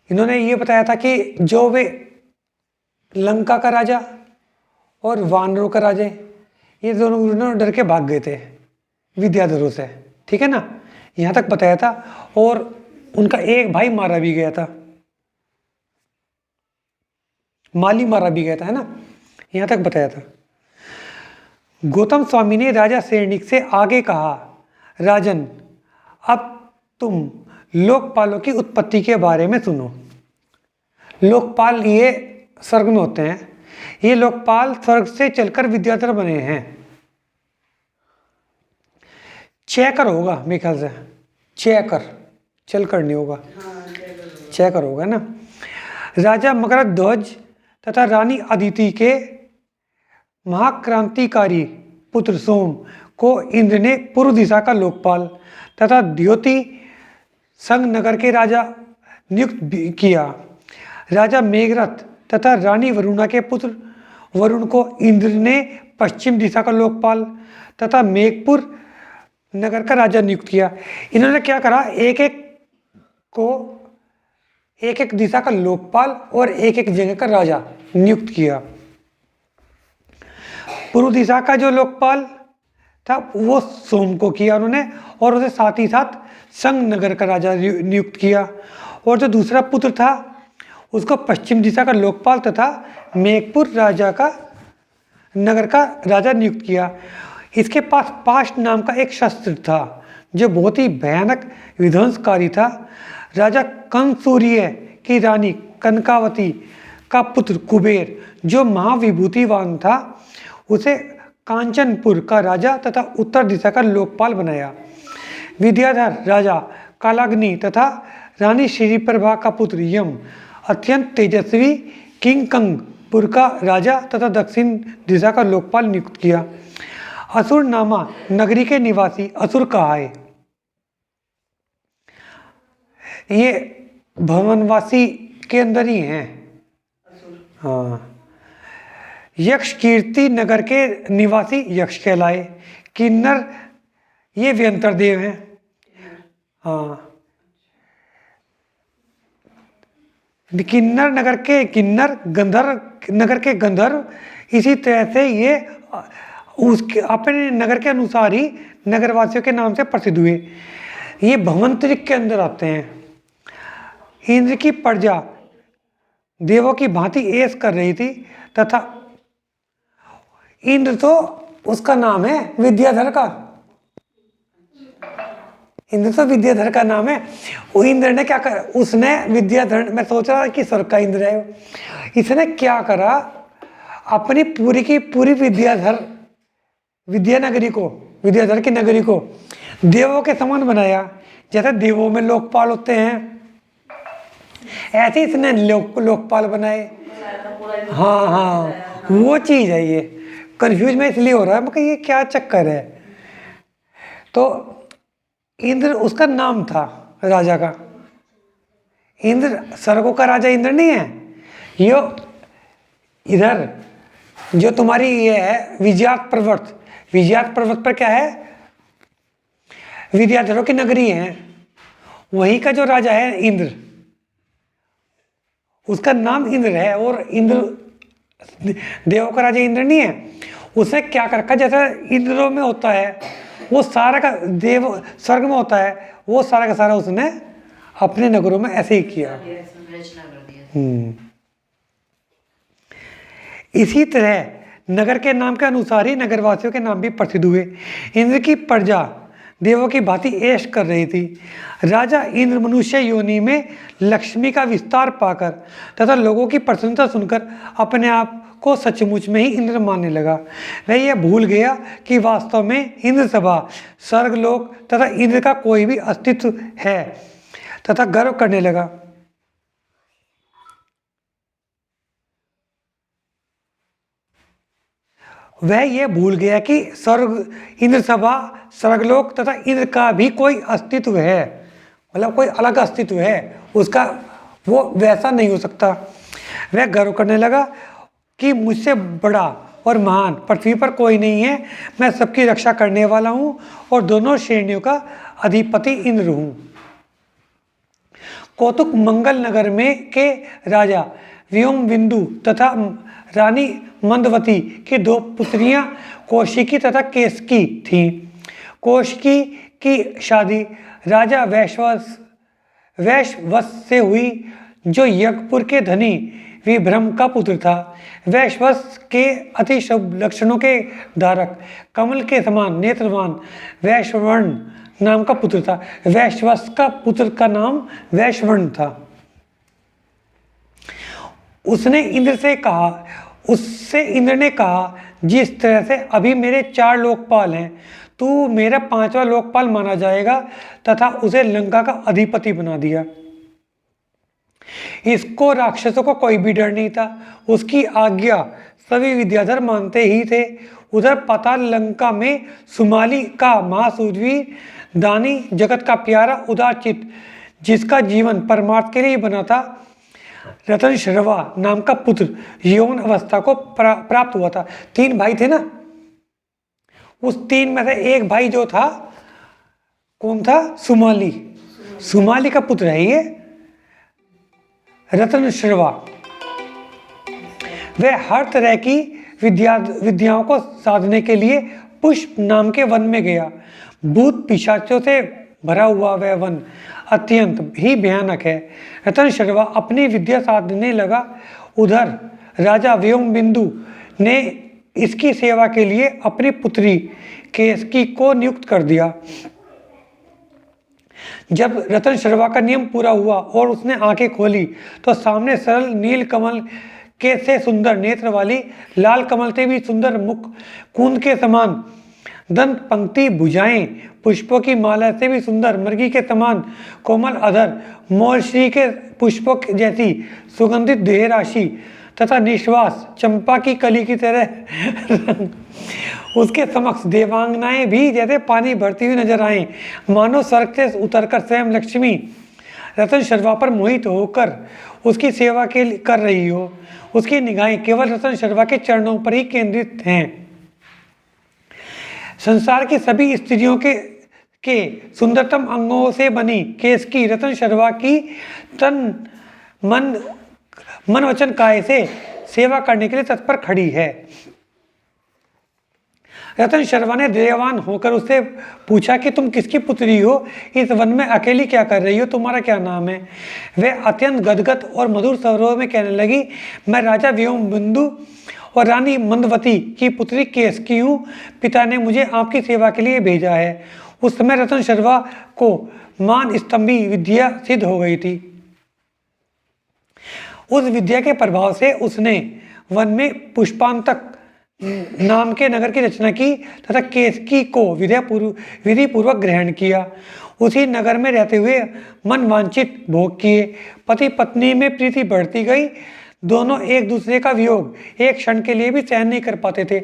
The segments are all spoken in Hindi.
इन्होंने ये बताया था कि जो वे लंका का राजा और वानरों का राजा, ये दोनों डर के भाग गए थे विद्याधरों से, ठीक है ना, यहाँ तक बताया था। और उनका एक भाई मारा भी गया था, माली मारा भी गया था, है ना, यहाँ तक बताया था। गौतम स्वामी ने राजा सेरनिक से आगे कहा, राजन, अब तुम लोकपालों की उत्पत्ति के बारे में सुनो। लोकपाल ये स्वर्ग में होते हैं, ये लोकपाल स्वर्ग से चलकर विद्याधर बने हैं। चैकर होगा मेरे ख्याल से, चैकर, चलकर नहीं होगा, चैकर होगा ना। राजा मगरध्वज तथा रानी अदिति के महाक्रांतिकारी पुत्र सोम को इंद्र ने पूर्व दिशा का लोकपाल तथा द्योति संग नगर के राजा नियुक्त किया। राजा मेघरथ तथा रानी वरुणा के पुत्र वरुण को इंद्र ने पश्चिम दिशा का लोकपाल तथा मेघपुर नगर का राजा नियुक्त किया। इन्होंने क्या करा, एक एक दिशा का लोकपाल और एक एक जगह का राजा नियुक्त किया। पूर्व दिशा का जो लोकपाल था वो सोम को किया उन्होंने, और उसे साथ ही साथ संग नगर का राजा नियुक्त किया। और जो दूसरा पुत्र था उसको पश्चिम दिशा का लोकपाल तथा मेघपुर राजा का नगर का राजा नियुक्त किया। इसके पास पाश नाम का एक शस्त्र था जो बहुत ही भयानक विध्वंसकारी था। राजा कंसूर्य की रानी कनकावती का पुत्र कुबेर जो महाविभूतिवान था, उसे कांचनपुर का राजा तथा उत्तर दिशा का लोकपाल बनाया। विद्याधर राजा कालाग्नि तथा रानी श्रीप्रभा का पुत्र यम अत्यंत तेजस्वी किंकंगपुर का राजा तथा दक्षिण दिशा का लोकपाल नियुक्त किया। असुर नामा नगरी के निवासी असुर कहाए, ये भवनवासी के अंदर ही हैं। हाँ, यक्ष कीर्ति नगर के निवासी यक्ष कहलाए। किन्नर ये व्यंतर देव हैं। हाँ, किन्नर नगर के किन्नर, गंधर्व नगर के गंधर्व, इसी तरह से ये उसके अपने नगर के अनुसार ही नगरवासियों के नाम से प्रसिद्ध हुए। ये भवंतरिक के अंदर आते हैं। इंद्र की प्रजा देवों की भांति ऐश कर रही थी तथा इंद्र तो उसका नाम है विद्याधर का, इंद्र तो विद्याधर का नाम है। वो इंद्र ने क्या करा, उसने विद्याधर, मैं सोच रहा कि स्वर्ग का इंद्र है, इसने क्या करा, अपनी पूरी की पूरी विद्यानगरी को, विद्याधर की नगरी को देवों के समान बनाया। जैसे देवों में लोकपाल होते हैं ऐसे इसने लोकपाल बनाए। हाँ हाँ, वो चीज है। ये कंफ्यूज में इसलिए हो रहा है, मैं ये क्या चक्कर है। तो इंद्र उसका नाम था राजा का। इंद्र स्वर्गों का राजा इंद्र नहीं है। यो इधर जो तुम्हारी ये है विजयात पर्वत, विजयात पर्वत पर क्या है, विद्याधरों की नगरी है, वहीं का जो राजा है इंद्र, उसका नाम इंद्र है। और इंद्र देवों का राजा इंद्र नहीं है। उसने क्या कर रखा, जैसा इंद्रों में होता है वो सारा का देव स्वर्ग में होता है, वो सारा का सारा उसने अपने नगरों में ऐसे ही किया। इसी तरह नगर के नाम के अनुसार ही नगरवासियों के नाम भी प्रसिद्ध हुए। इंद्र की प्रजा देवों की भांति ऐश कर रही थी। राजा इंद्र मनुष्य योनि में लक्ष्मी का विस्तार पाकर तथा लोगों की प्रशंसा सुनकर अपने आप को सचमुच में ही इंद्र मानने लगा। वह यह भूल गया कि वास्तव में इंद्र सभा, स्वर्गलोक तथा इंद्र का कोई भी अस्तित्व है तथा गर्व करने लगा। वह यह भूल गया कि स्वर्ग, इंद्र सभा, स्वर्गलोक तथा इंद्र का भी कोई अस्तित्व है, मतलब कोई अलग अस्तित्व है उसका, वो वैसा नहीं हो सकता। वह गर्व करने लगा कि मुझसे बड़ा और महान पृथ्वी पर कोई नहीं है। मैं सबकी रक्षा करने वाला हूँ और दोनों श्रेणियों का अधिपति इंद्र हूँ। कौतुक मंगल नगर में के राजा व्योम बिंदु तथा रानी मंदवती की दो पुत्रियां कौशिकी तथा केसकी थीं। कौशिकी की शादी राजा वैश्वस से हुई, जो यज्ञपुर के धनी विभ्रम का पुत्र था। वैश्वस के अति शुभ लक्षणों के धारक, कमल के समान नेत्रवान वैश्ववर्ण नाम का पुत्र था। वैश्वस का पुत्र का नाम वैश्ववर्ण था। उससे इंद्र ने कहा, जिस तरह से अभी मेरे 4 लोकपाल हैं, तू मेरा 5वां लोकपाल माना जाएगा, तथा उसे लंका का अधिपति बना दिया। इसको राक्षसों को कोई भी डर नहीं था, उसकी आज्ञा सभी विद्याधर मानते ही थे। उधर पाताल लंका में सुमाली का महासूरवीर, दानी, जगत का प्यारा, उदारचित, जिसका जीवन परमार्थ के लिए बना था, रतन शर्वा नाम का पुत्र यौवन अवस्था को प्राप्त हुआ था। 3 भाई थे ना, उस 3 में से एक भाई जो था, कौन था? सुमाली। सुमाली का पुत्र है ये रतन शर्वा। वह हर तरह की विद्याओं को साधने के लिए पुष्प नाम के वन में गया। भूत पिशाचों से भरा हुआ वह वन अत्यंत ही भयानक है। रतन शर्वा अपनी विद्या साधने लगा। उधर राजा व्योम बिंदु ने इसकी सेवा के लिए अपनी पुत्री केसकी को नियुक्त कर दिया। जब रतन शर्वा का नियम पूरा हुआ और उसने आंखें खोली, तो सामने सरल नील कमल के से सुंदर नेत्र वाली, लाल कमल से भी सुंदर मुख, कुंद के समान दंत पंक्ति भुजाएं, पुष्पों की माला से भी सुंदर मृगी के समान कोमल अधर, मोरश्री के पुष्पों जैसी सुगंधित देह राशि तथा निश्वास चंपा की कली की तरह उसके समक्ष देवांगनाएं भी जैसे पानी भरती हुई नजर आए, मानो स्वर्ग से उतरकर स्वयं लक्ष्मी रतन शर्वा पर मोहित होकर उसकी सेवा कर रही हो। उसकी निगाहें केवल रतन शर्वा के चरणों पर ही केंद्रित हैं। संसार की सभी स्त्रियों के सुंदरतम अंगों से बनी केसकी रतन शर्वा की तन मन वचन काय से सेवा करने के लिए तत्पर खड़ी है। रतन शर्मा ने दयावान होकर उससे पूछा कि तुम किसकी पुत्री हो? इस वन में अकेली क्या कर रही हो? तुम्हारा क्या नाम है? वह अत्यंत गदगद और मधुर स्वरों में कहने लगी, मैं राजा व्योम बिंदु और रानी मंदवती की पुत्री केसकी हूँ। पिता ने मुझे आपकी सेवा के लिए भेजा है। उस समय रतन शर्मा को मान स्तंभी विद्या सिद्ध हो गई थी। उस विद्या के प्रभाव से उसने वन में पुष्पांतक नाम के नगर की रचना की तथा केसकी को विधि पूर्वक ग्रहण किया। उसी नगर में रहते हुए मन वांछित भोग किए। पति पत्नी में प्रीति बढ़ती गई। दोनों एक दूसरे का वियोग एक क्षण के लिए भी सहन नहीं कर पाते थे।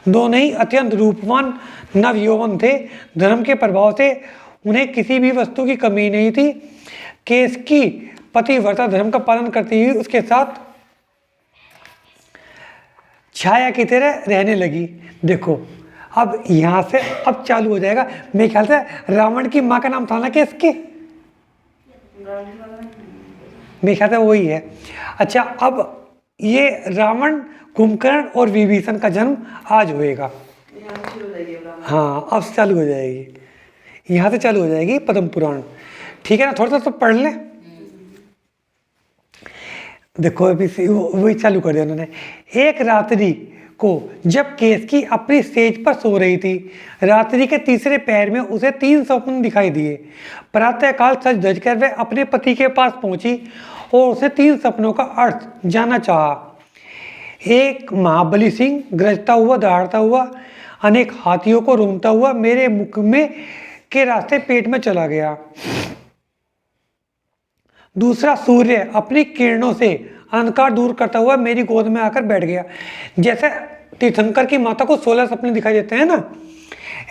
दोनों ही अत्यंत रूपवान नव यौवन थे। धर्म के प्रभाव से उन्हें किसी भी वस्तु की कमी नहीं थी। केसकी पतिव्रता धर्म का पालन करती हुई उसके साथ छाया की तरह रहने लगी। देखो अब यहाँ से अब चालू हो जाएगा। मेरे ख्याल से रावण की माँ का नाम था ना केसकी, मेरे ख्याल से वही है। अच्छा, अब ये रावण, कुंभकर्ण और विभीषण का जन्म आज होएगा। हाँ, अब चालू हो जाएगी, यहाँ से चालू हो जाएगी पद्म पुराण। ठीक है ना? थोड़ा सा तो पढ़ लें। देखो अभी वही चालू कर दिया उन्होंने। एक रात्रि को जब केसकी अपनी सेज पर सो रही थी, रात्रि के तीसरे पहर में उसे 3 स्वप्न दिखाई दिए। प्रातःकाल सज धज कर वह अपने पति के पास पहुंची और उसे 3 सपनों का अर्थ जानना चाहा। एक महाबली सिंह गरजता हुआ, दहाड़ता हुआ, अनेक हाथियों को रोनता हुआ मेरे मुख में के रास्ते पेट में चला गया। दूसरा, सूर्य अपनी किरणों से अंधकार दूर करता हुआ मेरी गोद में आकर बैठ गया। जैसे तीर्थंकर की माता को 16 सपने दिखाई देते हैं ना,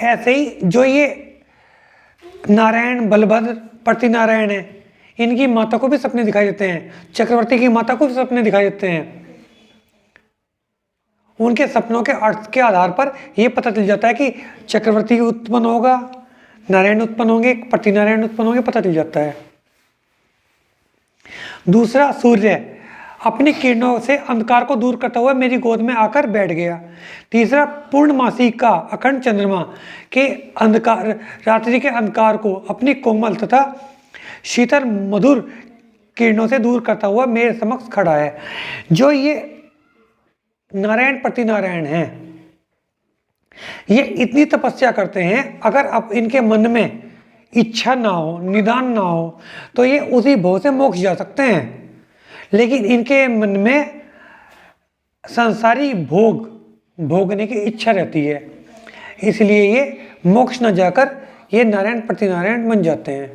ऐसे ही जो ये नारायण, बलभद्र, प्रतिनारायण है, इनकी माता को भी सपने दिखाई देते हैं। चक्रवर्ती की माता को भी सपने दिखाई देते हैं। उनके सपनों के अर्थ के आधार पर यह पता चल जाता है कि चक्रवर्ती उत्पन्न होगा, नारायण उत्पन्न होंगे, प्रतिनारायण उत्पन्न होंगे, पता चल जाता है। दूसरा, सूर्य अपनी किरणों से अंधकार को दूर करता हुआ मेरी गोद में आकर बैठ गया। तीसरा, पूर्णमासी का अखंड चंद्रमा के अंधकार, रात्रि के अंधकार को अपनी कोमल तथा शीतल मधुर किरणों से दूर करता हुआ मेरे समक्ष खड़ा है। जो ये नारायण प्रतिनारायण हैं, ये इतनी तपस्या करते हैं, अगर अब इनके मन में इच्छा ना हो, निदान ना हो, तो ये उसी भव से मोक्ष जा सकते हैं। लेकिन इनके मन में संसारी भोग भोगने की इच्छा रहती है, इसलिए ये मोक्ष न जाकर ये नारायण प्रतिनारायण बन जाते हैं।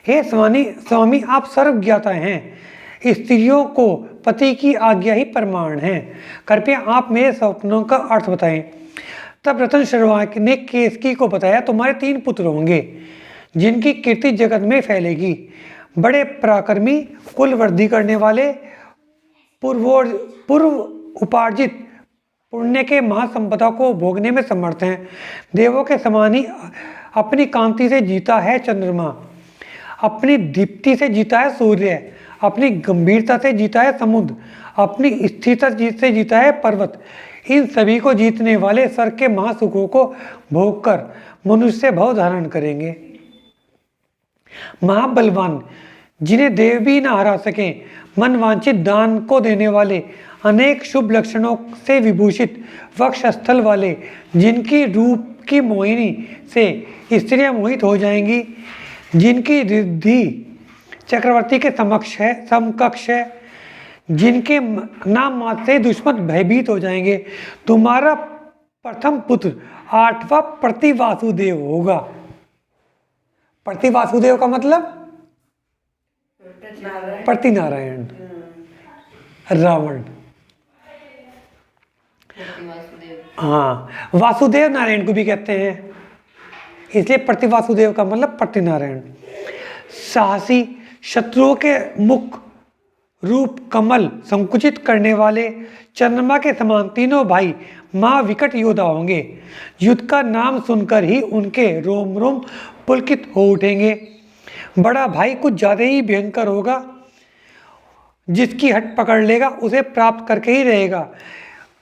हे स्वामी, आप सर्वज्ञाता हैं। स्त्रियों को पति की आज्ञा ही प्रमाण है। कृपया आप मेरे सपनों का अर्थ बताएं। तब रतन शर्मा ने केसकी को बताया, तुम्हारे 3 पुत्र होंगे जिनकी कीर्ति जगत में फैलेगी। बड़े पराक्रमी, कुल वृद्धि करने वाले, पूर्व उपार्जित पुण्य के महासंपदा को भोगने में समर्थ हैं। देवों के समान ही अपनी कांति से जीता है चंद्रमा, अपनी दीप्ति से जीता है सूर्य, अपनी गंभीरता से जीता है समुद्र, अपनी स्थिरता से जीता है पर्वत। इन सभी को जीतने वाले स्वर्ग के महासुखों को भोगकर मनुष्य भव धारण करेंगे। महाबलवान, जिन्हें देव भी ना हरा सकें, मन वांछित दान को देने वाले, अनेक शुभ लक्षणों से विभूषित वक्षस्थल वाले, जिनकी रूप की मोहिनी से स्त्रियां मोहित हो जाएंगी, जिनकी रिद्धि चक्रवर्ती के समकक्ष है, जिनके नाम मात्र से दुश्मन भयभीत हो जाएंगे। तुम्हारा प्रथम पुत्र 8वां प्रतिवासुदेव होगा। प्रतिवासुदेव का मतलब प्रतिनारायण, रावण। हाँ, वासुदेव नारायण को भी कहते हैं, इसलिए प्रतिवासुदेव का मतलब प्रतिनारायण। साहसी, शत्रुओं के मुख रूप कमल संकुचित करने वाले, चंद्रमा के समान तीनों भाई महाविकट योद्धा होंगे। युद्ध का नाम सुनकर ही उनके रोम रोम पुलकित हो उठेंगे। बड़ा भाई कुछ ज़्यादा ही भयंकर होगा, जिसकी हट पकड़ लेगा उसे प्राप्त करके ही रहेगा,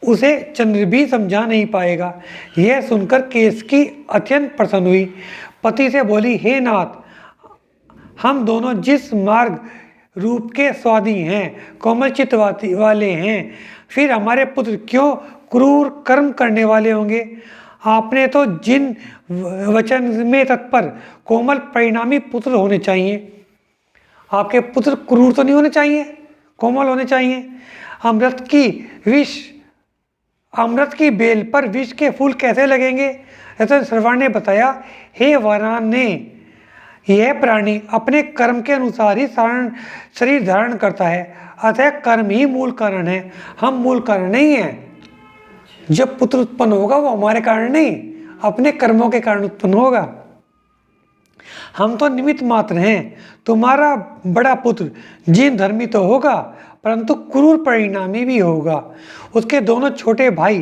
उसे चंद्र भी समझा नहीं पाएगा। यह सुनकर केसकी अत्यंत प्रसन्न हुई, पति से बोली, हे नाथ, हम दोनों जिस मार्ग रूप के स्वादी हैं, कोमल चित्त वाले हैं, फिर हमारे पुत्र क्यों क्रूर कर्म करने वाले होंगे? आपने तो जिन वचन में तत्पर कोमल परिणामी पुत्र होने चाहिए, आपके पुत्र क्रूर तो नहीं होने चाहिए, कोमल होने चाहिए। अमृत की बेल पर विष के फूल कैसे लगेंगे? रतन श्रवण ने बताया, हे वाराने, यह प्राणी अपने कर्म के अनुसार ही शरीर धारण करता है, अतः कर्म ही मूल कारण है, हम मूल कारण नहीं है। जब पुत्र उत्पन्न होगा वो हमारे कारण नहीं, अपने कर्मों के कारण उत्पन्न होगा। हम तो निमित्त मात्र हैं। तुम्हारा बड़ा पुत्र जिन धर्मी तो होगा, परंतु क्रूर परिणामी भी होगा। उसके दोनों छोटे भाई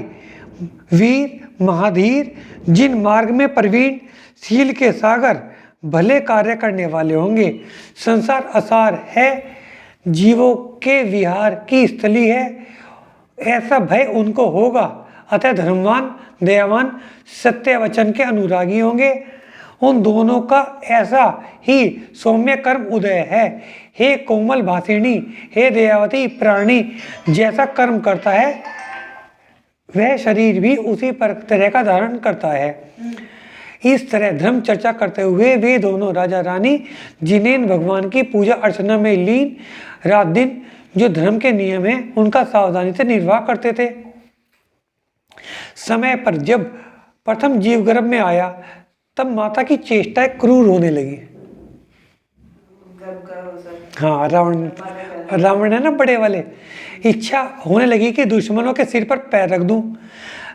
वीर महाधीर, जिन मार्ग में प्रवीण, शील के सागर, भले कार्य करने वाले होंगे। संसार असार है, जीवों के विहार की स्थली है, ऐसा भय उनको होगा। अतः धर्मवान, दयावान, सत्य वचन के अनुरागी होंगे। उन दोनों का ऐसा ही सौम्य कर्म उदय है। हे कोमल भाषिणी, हे दयावती प्राणी, जैसा कर्म करता है वह शरीर भी उसी तरह का धारण करता है। इस तरह धर्म चर्चा करते हुए वे दोनों राजा रानी, जिन्हें भगवान की पूजा अर्चना में लीन रात दिन जो धर्म के नियम हैं उनका सावधानी से निर्वाह करते थे। समय पर जब प्रथम जीव गर्भ में आया, तब माता की चेष्टाएं क्रूर होने लगी। हाँ, रावण है ना बड़े वाले, इच्छा होने लगी कि दुश्मनों के सिर पर पैर रख दूं,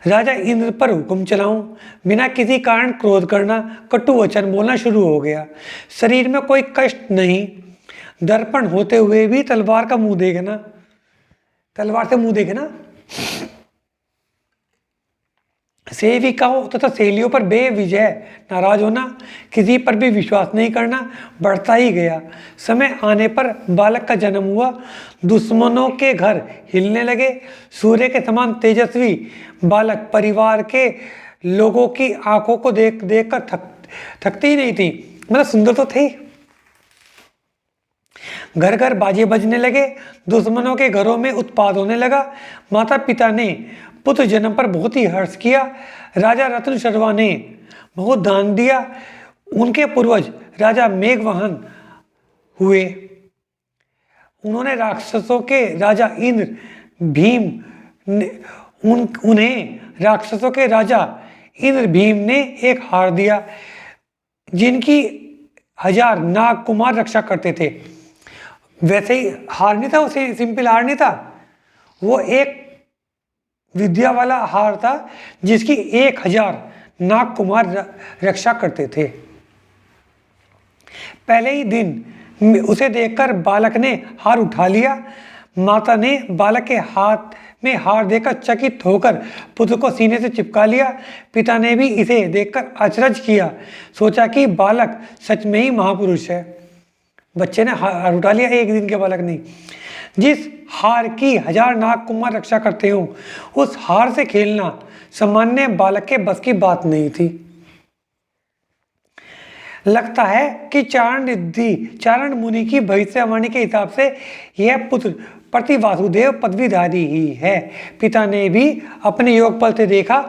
राजा इंद्र पर हुक्म चलाऊं, बिना किसी कारण क्रोध करना, कटु वचन बोलना शुरू हो गया। शरीर में कोई कष्ट नहीं, दर्पण होते हुए भी तलवार का मुंह देखना, तलवार से मुंह देखना, सेविकाओं तथा सहेलियों पर बेविजय नाराज होना, किसी पर भी विश्वास नहीं करना बढ़ता ही गया। समय आने पर बालक का जन्म हुआ। दुश्मनों के घर हिलने लगे। सूर्य के समान तेजस्वी बालक परिवार के लोगों की आंखों को देख देख कर थकती ही नहीं थी। मतलब सुंदर तो थे। घर घर बाजे बजने लगे। दुश्मनों के घरों में उत्पात होने लगा। माता पिता ने पुत्र जन्म पर बहुत ही हर्ष किया। राजा रत्न शर्मा ने बहुत दान दिया। उनके पूर्वज राजा मेघवाहन हुए। उन्होंने राक्षसों के राजा इंद्र भीम उन्हें राक्षसों के राजा इंद्र भीम ने एक हार दिया, जिनकी 1000 नाग कुमार रक्षा करते थे। वैसे ही हार नहीं था, उसे सिंपल हार नहीं था, वो एक विद्या वाला हार था जिसकी 1000 नाग कुमार रक्षा करते थे। पहले ही दिन उसे देखकर बालक ने हार उठा लिया। माता ने बालक के हाथ में हार देकर चकित होकर पुत्र को सीने से चिपका लिया। पिता ने भी इसे देखकर अचरज किया, सोचा कि बालक सच में ही महापुरुष है। बच्चे ने हार उठा लिया, एक दिन के बालक नहीं। जिस हार की 1000 नाग कुमार रक्षा करते हो, उस हार से खेलना सामान्य बालक के बस की बात नहीं थी। लगता है कि चारण मुनि की भविष्यवाणी के हिसाब से यह पुत्र प्रति वासुदेव पदवीधारी ही है। पिता ने भी अपने योगबल से देखा,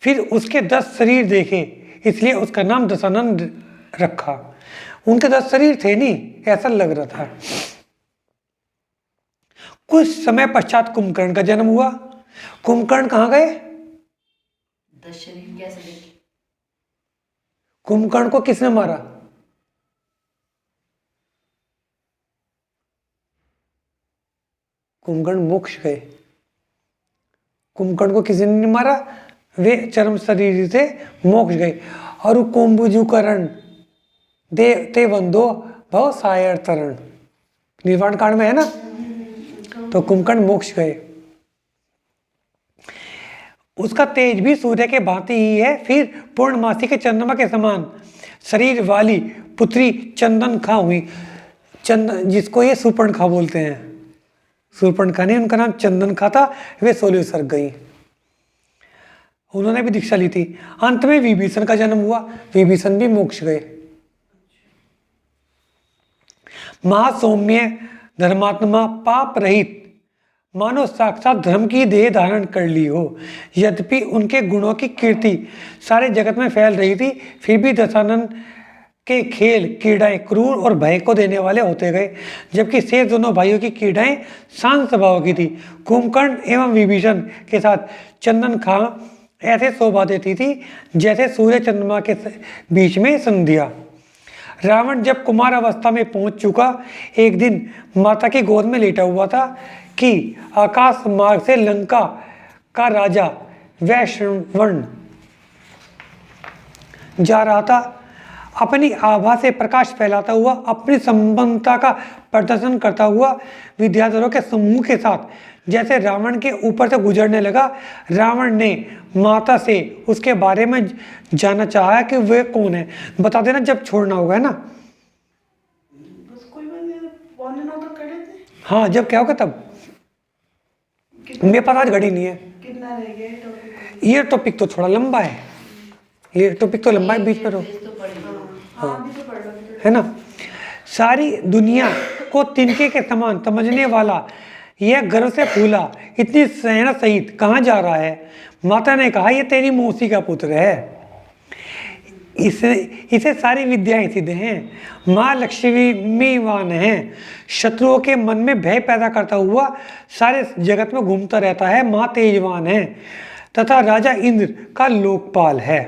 फिर उसके 10 शरीर देखे, इसलिए उसका नाम दशानन रखा। उनके 10 शरीर थे नहीं, ऐसा लग रहा था। कुछ समय पश्चात कुंभकर्ण का जन्म हुआ। कुंभकर्ण कहाँ गए? 10 शरीर कैसे देखे? कुंभकर्ण को किसने मारा? कुंभकर्ण मोक्ष गए। कुंभकर्ण को किसी ने नहीं मारा, वे चरम शरीर से मोक्ष गए। और कुंभुजुकरण ते वंदो भव सायर तरण, निर्वाण कांड में है ना। तो कुंभकर्ण मोक्ष गए। उसका तेज भी सूर्य के भांति ही है। फिर पूर्णमासी के चंद्रमा के समान शरीर वाली पुत्री चंदनखा हुई। चंदन, जिसको ये सुपर्णखा बोलते हैं। सुपर्णखा नहीं, उनका नाम चंदनखा था। वे 16 सर्ग गई। उन्होंने भी दीक्षा ली थी। अंत में विभीषण का जन्म हुआ। विभीषण भी मोक्ष गए। महासौम्य धर्मात्मा पाप रहित, मानो साक्षात धर्म की देह धारण कर ली हो। यद्यपि उनके गुणों की कीर्ति सारे जगत में फैल रही थी, फिर भी दशानन के खेल क्रीड़ाएं क्रूर और भय को देने वाले होते गए, जबकि शेष दोनों भाइयों की क्रीड़ाएं शांत स्वभाव की थी। कुंभकर्ण एवं विभीषण के साथ चंदनखा ऐसे शोभा देती थी जैसे सूर्य चंद्रमा के बीच में संध्या। रावण जब कुमार अवस्था में पहुंच चुका, एक दिन माता की गोद में लेटा हुआ था कि आकाश मार्ग से लंका का राजा वैश्रवण जा रहा था। अपनी आभा से प्रकाश फैलाता हुआ, अपनी संपन्नता का प्रदर्शन करता हुआ विद्याधरों के समूह के साथ जैसे रावण के ऊपर से गुजरने लगा। रावण ने माता से उसके बारे में जानना चाहा कि वे कौन है। बता देना जब छोड़ना होगा, है ना। बस कोई बात नहीं, पौने 9 तक कर लेते हैं। हाँ, जब क्या होगा तब। मेरे पास आज घड़ी नहीं है। कितना रह गया टॉपिक? ये टॉपिक तो थोड़ा लंबा है। ये टॉपिक तो लंबा है, बीच में रहो, हाँ भी तो पढ़ लो, है ना। सारी दुनिया को तिनके के समान समझने वाला यह गर्व से फूला, इतनी सेना सहित कहाँ जा रहा है? माता ने कहा, यह तेरी मौसी का पुत्र है। इसे सारी विद्याएं सिद्ध हैं। माँ लक्ष्मीवान है। शत्रुओं के मन में भय पैदा करता हुआ सारे जगत में घूमता रहता है। माँ तेजवान है तथा राजा इंद्र का लोकपाल है।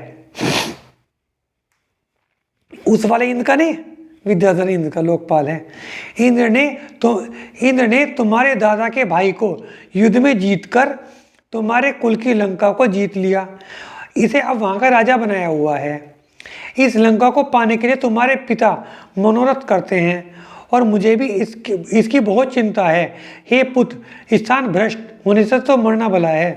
उस वाले इंद्र का नहीं, विद्याधर इंद्र का लोकपाल है। इंद्र ने तुम्हारे दादा के भाई को युद्ध में जीतकर तुम्हारे कुल की लंका को जीत लिया। इसे अब वहां का राजा बनाया हुआ है। इस लंका को पाने के लिए तुम्हारे पिता मनोरथ करते हैं और मुझे भी इसकी बहुत चिंता है। हे पुत्र, स्थान भ्रष्ट होने से तो मरना भला है।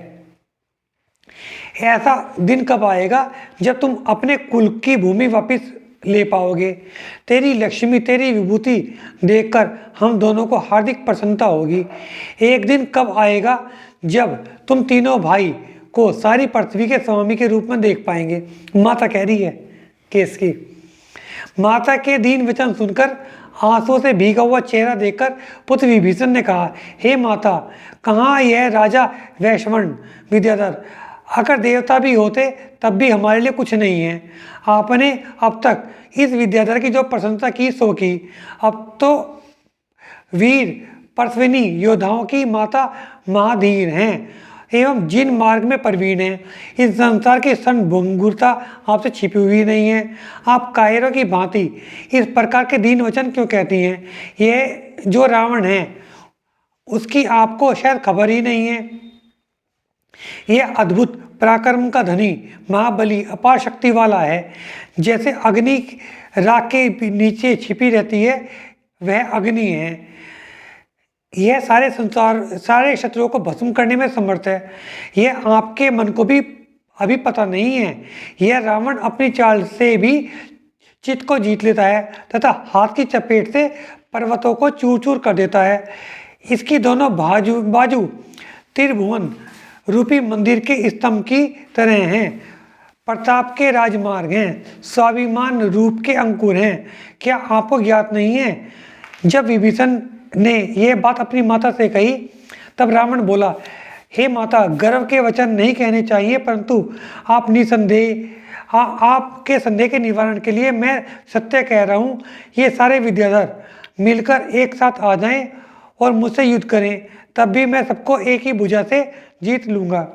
ऐसा दिन कब आएगा जब तुम अपने कुल की भूमि वापस ले पाओगे। तेरी लक्ष्मी, तेरी विभूति देखकर हम दोनों को हार्दिक प्रसन्नता होगी। एक दिन कब आएगा जब तुम तीनों भाई को सारी पृथ्वी के स्वामी के रूप में देख पाएंगे। माता कह रही है केस की। माता के दीन वचन सुनकर आंसुओं से भीगा हुआ चेहरा देखकर पुत्र विभीषण ने कहा, हे माता, कहाँ यह राजा वैश्वर्ण विद्याधर? अगर देवता भी होते तब भी हमारे लिए कुछ नहीं है। आपने अब तक इस विद्याधर की जो प्रशंसा की सो की, अब तो वीर पर्शविनी योद्धाओं की माता महाधीर हैं एवं जिन मार्ग में प्रवीण हैं, इस संसार की क्षणभंगुरता आपसे छिपी हुई नहीं है। आप कायरों की भांति इस प्रकार के दीन वचन क्यों कहती हैं? यह जो रावण है उसकी आपको शायद खबर ही नहीं है। यह अद्भुत पराक्रम का धनी महाबली अपार शक्ति वाला है। जैसे अग्नि राख के नीचे छिपी रहती है, वह अग्नि है। यह सारे शत्रुओं को भस्म करने में समर्थ है। यह आपके मन को भी अभी पता नहीं है। यह रावण अपनी चाल से भी चित्त को जीत लेता है तथा हाथ की चपेट से पर्वतों को चूर चूर कर देता है। इसकी दोनों बाजू त्रिभुवन रूपी मंदिर के स्तंभ की तरह हैं, प्रताप के राजमार्ग हैं, स्वाभिमान रूप के अंकुर हैं। क्या आपको ज्ञात नहीं है? जब विभीषण ने यह बात अपनी माता से कही तब रावण बोला, हे माता, गर्व के वचन नहीं कहने चाहिए, परंतु आप निसंदेह आपके संदेह के निवारण के लिए मैं सत्य कह रहा हूँ। ये सारे विद्याधर मिलकर एक साथ आ जाएं और मुझसे युद्ध करें, तब भी मैं सबको एक ही भुजा से जीत लूँगा।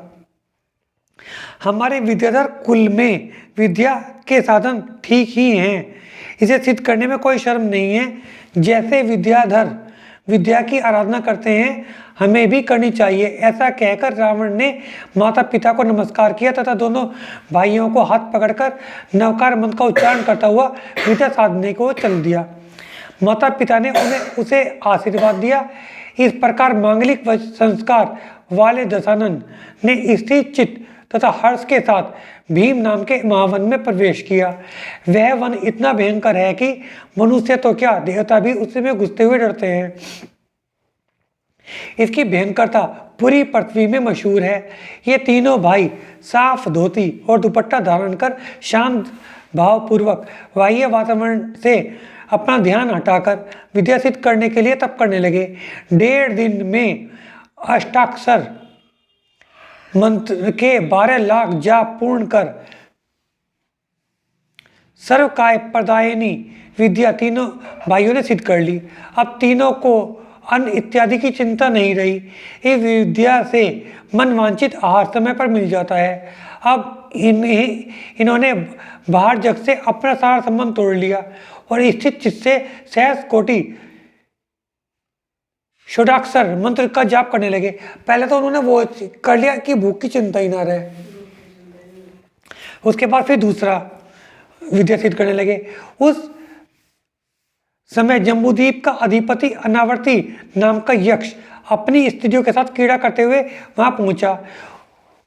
हमारे विद्याधर कुल में विद्या के साधन ठीक ही हैं, इसे सिद्ध करने में कोई शर्म नहीं है। जैसे विद्याधर विद्या की आराधना करते हैं, हमें भी करनी चाहिए। ऐसा कहकर रावण ने माता पिता को नमस्कार किया तथा दोनों भाइयों को हाथ पकड़कर नवकार मंत्र का उच्चारण करता हुआ विद्या साधने को चल दिया। माता पिता ने उसे आशीर्वाद दिया। इस प्रकार मांगलिक संस्कार वाले दशानन ने स्थिर चित्त तथा हर्ष के साथ भीम नाम के महावन में प्रवेश किया। वह वन इतना भयंकर है कि मनुष्य तो क्या, देवता भी उसमें घुसते हुए डरते हैं। इसकी भयंकरता पूरी पृथ्वी में मशहूर है। ये तीनों भाई साफ धोती और दुपट्टा धारण कर शांत भावपूर्वक बाह्य वातावरण से अपना ध्यान हटाकर विद्या सिद्ध करने के लिए तप करने लगे। 1.5 दिन में अष्टाक्षर मंत्र के 12 लाख जाप पूर्ण कर सर्वकाय प्रदायिनी विद्या तीनों भाइयों ने सिद्ध कर ली। अब तीनों को अन्न इत्यादि की चिंता नहीं रही। इस विद्या से मन वांछित आहार समय पर मिल जाता है। अब इन्होंने बाहर जग से अपना सारा संबंध तोड़ लिया और स्थित चित्त से सहस्र कोटि षोडशाक्षर मंत्र का जाप करने लगे। पहले तो उन्होंने वो कर लिया कि भूख की चिंता ही ना रहे। उसके बाद फिर दूसरा विद्या सिद्ध करने लगे। उस समय जम्बूद्वीप का अधिपति अनावर्ती नाम का यक्ष अपनी स्त्रियों के साथ क्रीड़ा करते हुए वहां पहुंचा।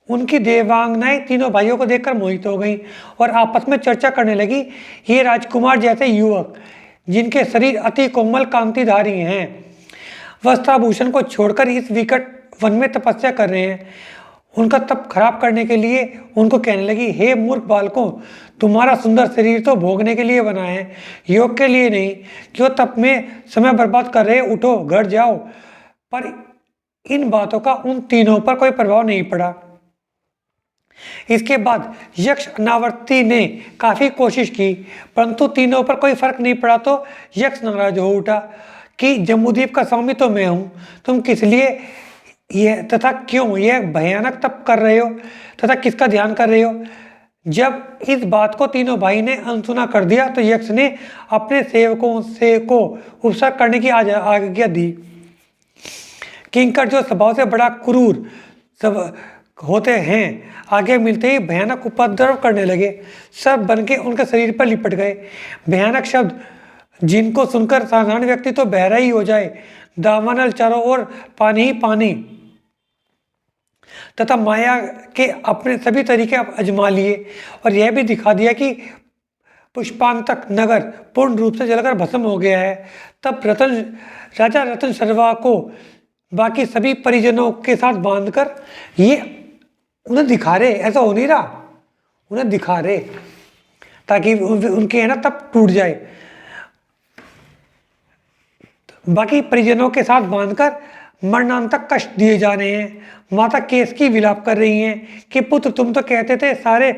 उनकी देवांगनाएं तीनों भाइयों को देखकर मोहित हो गईं और आपस में चर्चा करने लगी। ये राजकुमार जैसे युवक जिनके शरीर अति कोमल कांतिधारी हैं, वस्त्राभूषण को छोड़कर इस विकट वन में तपस्या कर रहे हैं। उनका तप खराब करने के लिए उनको कहने लगी, हे मूर्ख बालकों, तुम्हारा सुंदर शरीर तो भोगने के लिए बना है, योग के लिए नहीं। क्यों तप में समय बर्बाद कर रहे? उठो, घर जाओ। पर इन बातों का उन तीनों पर कोई प्रभाव नहीं पड़ा। इसके बाद यक्ष अनावर्ती ने काफी कोशिश की, परंतु तीनों पर कोई फर्क नहीं पड़ा। तो यक्ष नाराज हो उठा कि जम्बूद्वीप का स्वामी तो मैं हूं, तुम किस लिए यह तथा क्यों यह भयानक तप कर रहे हो तथा किसका ध्यान कर रहे हो? जब इस बात को तीनों भाई ने अनसुना कर दिया तो यक्ष ने अपने सेवकों से को उपसर्ग करने की आज्ञा दी। किंकर जो स्वभाव से बड़ा क्रूर सब होते हैं, आगे मिलते ही भयानक उपद्रव करने लगे। सब बन के उनके शरीर पर लिपट गए। भयानक शब्द जिनको सुनकर साधारण व्यक्ति तो बहरा ही हो जाए। दावानल चारों ओर पानी ही पानी तथा माया के अपने सभी तरीके आजमा लिए और यह भी दिखा दिया कि पुष्पांतक नगर पूर्ण रूप से जलकर भस्म हो गया है। तब राजा रतन सर्वा को बाकी सभी परिजनों के साथ बांधकर ये उन्हें दिखा रहे, ऐसा हो नहीं रहा, उन्हें दिखा रहे ताकि उनके है ना तब टूट जाए। बाकी परिजनों के साथ बांधकर मरणांतक कष्ट दिए जा रहे हैं। माता केसकी विलाप कर रही हैं कि पुत्र तुम तो कहते थे सारे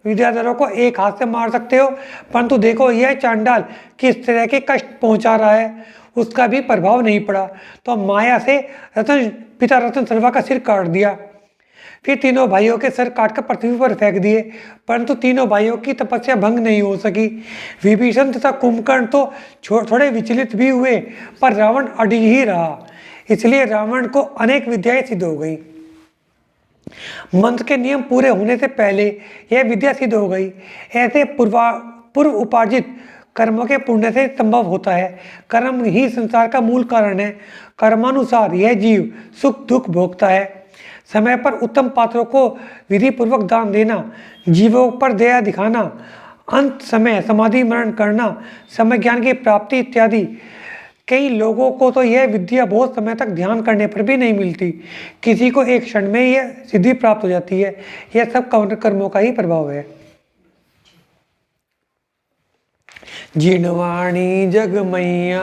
विद्याधरों को एक हाथ से मार सकते हो, परंतु देखो यह चांडाल किस तरह के कष्ट पहुंचा रहा है, उसका भी प्रभाव नहीं पड़ा। तो माया से पिता रतन सर्वा का सिर काट दिया। फिर तीनों भाइयों के सर काटकर पृथ्वी पर फेंक दिए, परंतु तीनों भाइयों की तपस्या भंग नहीं हो सकी। विभीषण तथा कुंभकर्ण तो थोड़े विचलित भी हुए, पर रावण अड़ी ही रहा, इसलिए रावण को अनेक विद्याएं सिद्ध हो गई। मंत्र के नियम पूरे होने से पहले यह विद्या सिद्ध हो गई। ऐसे पूर्व उपार्जित कर्मों के पुण्य से संभव होता है। कर्म ही संसार का मूल कारण है। कर्मानुसार यह जीव सुख दुख भोगता है। समय पर उत्तम पात्रों को विधि पूर्वक दान देना, जीवों पर दया दिखाना, अंत समय समाधि मरण करना, समय ज्ञान की प्राप्ति इत्यादि। कई लोगों को तो यह विद्या बहुत समय तक ध्यान करने पर भी नहीं मिलती, किसी को एक क्षण में यह सिद्धि प्राप्त हो जाती है। यह सब कर्मों का ही प्रभाव है। जिनवाणी जग मैया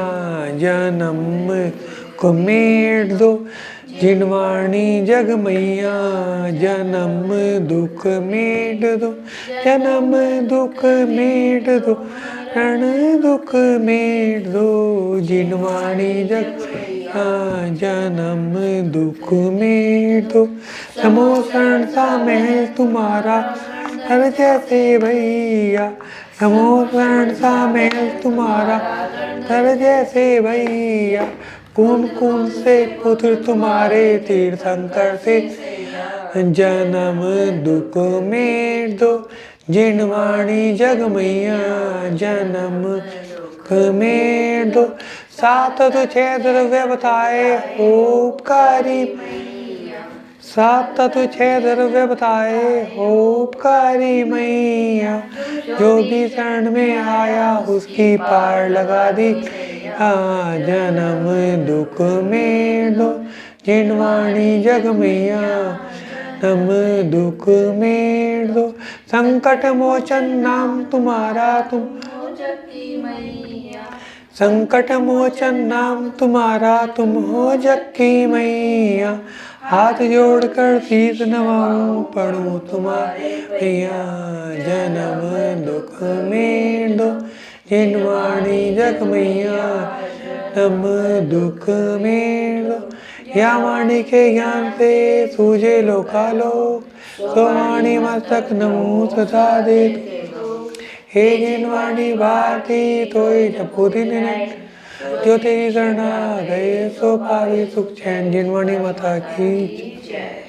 जन्म कुमेर दो, जिनवाणी जग मैया जन्म दुख मेट दो, जन्म दुख मेट दो, रण दुख मेट दो, जिनवाणी जग मैया जन्म दुख मेट दो। समोसण सा महल तुम्हारा हर जैसे भैया, समोसण सा महल तुम्हारा हर जैसे भैया, कौन कौन से पुत्र तुम्हारे तीर्थंकर से, जन्म दुख मेट दो, जिनवाणी जग मैया जन्म दुख मेट दो। सात तो छह द्रव्य बताए उपकारी, सात तो छह द्रव्य बताए उपकारी मैया, जो भी शरण में आया उसकी पार लगा दी, जन्म दुख मेट दो, जिनवाणी जग मैया जन्म दुख मेट दो। संकट मोचन नाम तुम्हारा तुम हो जग की मैया, संकट मोचन नाम तुम्हारा तुम हो जग की मैया, हाथ जोड़कर शीश नवाऊं पढ़ूं तुम्हारे भैया, जन्म दुख मेट दो, जिनवाणी जग मैया जन्म दुख मेट दो। या वाणी के ज्ञान से सूझे लोकालोक, सो वाणी मस्तक नमो सदा दे, हे जिनवाणी भारती तोय जपो दिन रात, जो तेरी शरणा गए सो पावे सुख चैन। जिनवाणी माता की जय।